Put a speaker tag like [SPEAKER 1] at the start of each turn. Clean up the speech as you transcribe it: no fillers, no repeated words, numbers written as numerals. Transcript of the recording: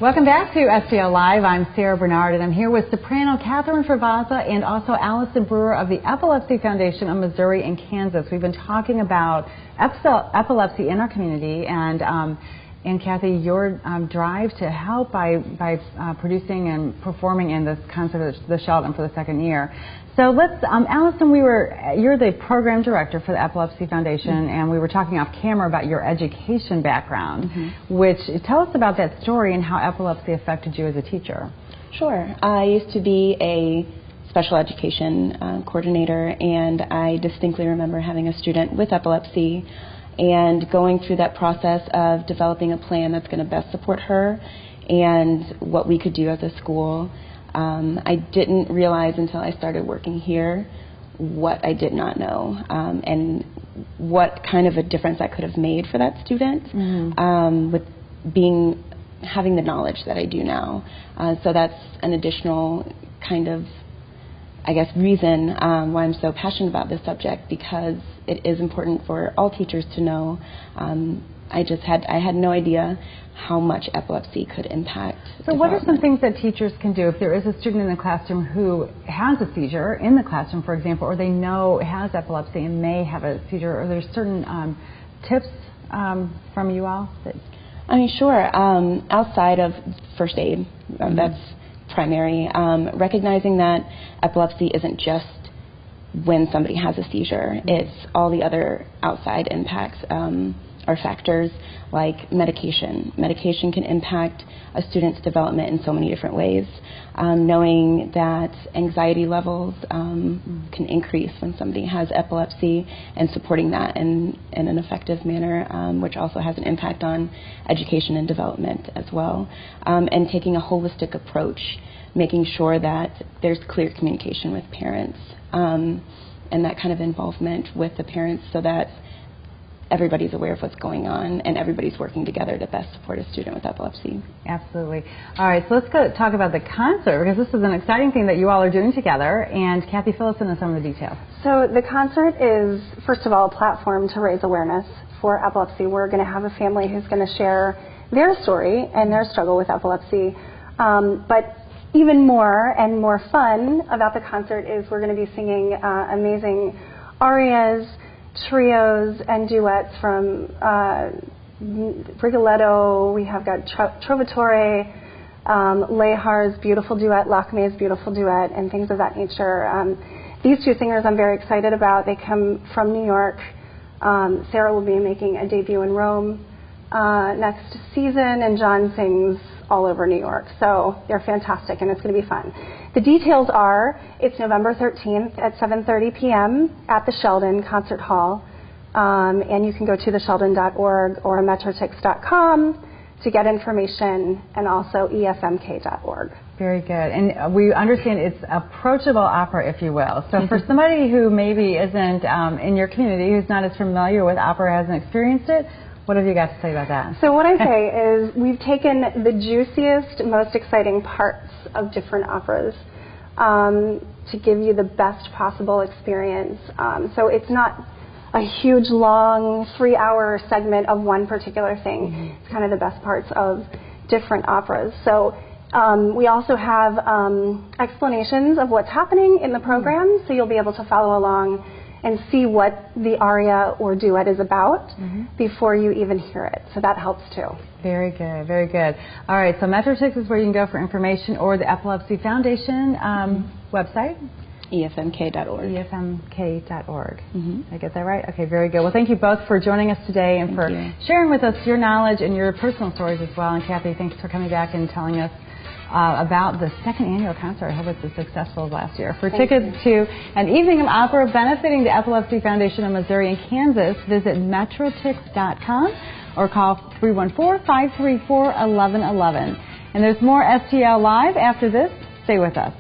[SPEAKER 1] Welcome back to STL Live. I'm Sarah Bernard, and I'm here with soprano Kathryn Favazza and also Allison Brewer of the Epilepsy Foundation of Missouri and Kansas. We've been talking about epilepsy in our community, and Kathy, your drive to help by producing and performing in this concert, the Sheldon, for the second year. So let's, Allison, you're the program director for the Epilepsy Foundation, and we were talking off camera about your education background, which, tell us about that story and how epilepsy affected you as a teacher.
[SPEAKER 2] Sure. I used to be a special education coordinator, and I distinctly remember having a student with epilepsy and going through that process of developing a plan that's going to best support her and what we could do as a school. I didn't realize until I started working here what I did not know, and what kind of a difference I could have made for that student with having the knowledge that I do now. So that's an additional kind of, I guess, reason why I'm so passionate about this subject, because it is important for all teachers to know. I had no idea how much epilepsy could impact.
[SPEAKER 1] So what are some things that teachers can do if there is a student in the classroom who has a seizure in the classroom, for example, or they know has epilepsy and may have a seizure? Are there certain tips from you all?
[SPEAKER 2] I mean, sure. Outside of first aid, that's primary. Recognizing that epilepsy isn't just when somebody has a seizure, it's all the other outside impacts or factors like medication. Medication can impact a student's development in so many different ways. Knowing that anxiety levels can increase when somebody has epilepsy, and supporting that in an effective manner, which also has an impact on education and development as well. And taking a holistic approach, making sure that there's clear communication with parents, and that kind of involvement with the parents so that everybody's aware of what's going on and everybody's working together to best support a student with epilepsy. Absolutely.
[SPEAKER 1] All right, so let's go talk about the concert, because this is an exciting thing that you all are doing together. And Kathy, fill us in on some of the details.
[SPEAKER 3] So the concert is, first of all, a platform to raise awareness for epilepsy. We're going to have a family who's going to share their story and their struggle with epilepsy. But even more and more fun about the concert is we're going to be singing amazing arias, trios, and duets from Rigoletto. We have got Trovatore, Lehar's beautiful duet, Lacme's beautiful duet, and things of that nature. These two singers I'm very excited about. They come from New York. Sarah will be making a debut in Rome next season, and John sings all over New York. So they're fantastic, and it's going to be fun. The details are, it's November 13th at 7:30 p.m. at the Sheldon Concert Hall, and you can go to thesheldon.org or metrotix.com to get information, and also efmk.org.
[SPEAKER 1] Very good. And we understand it's approachable opera, if you will. So for somebody who maybe isn't in your community, who's not as familiar with opera, hasn't experienced it, what have you got to say about that?
[SPEAKER 3] So what I say is we've taken the juiciest, most exciting parts of different operas to give you the best possible experience. So it's not a huge, long, 3-hour segment of one particular thing. It's kind of the best parts of different operas. So we also have explanations of what's happening in the program, so you'll be able to follow along and see what the aria or duet is about before you even hear it. So that helps too.
[SPEAKER 1] Very good, very good. All right, so Metrotix is where you can go for information, or the Epilepsy Foundation website?
[SPEAKER 2] efmk.org.
[SPEAKER 1] efmk.org. Did I get that right? Okay, very good. Well, thank you both for joining us today and for sharing with us your knowledge and your personal stories as well. And Kathy, thanks for coming back and telling us about the second annual concert. I hope it's as successful as last year. For tickets to an evening of opera benefiting the Epilepsy Foundation of Missouri and Kansas, visit metrotix.com or call 314-534-1111. And there's more STL Live after this. Stay with us.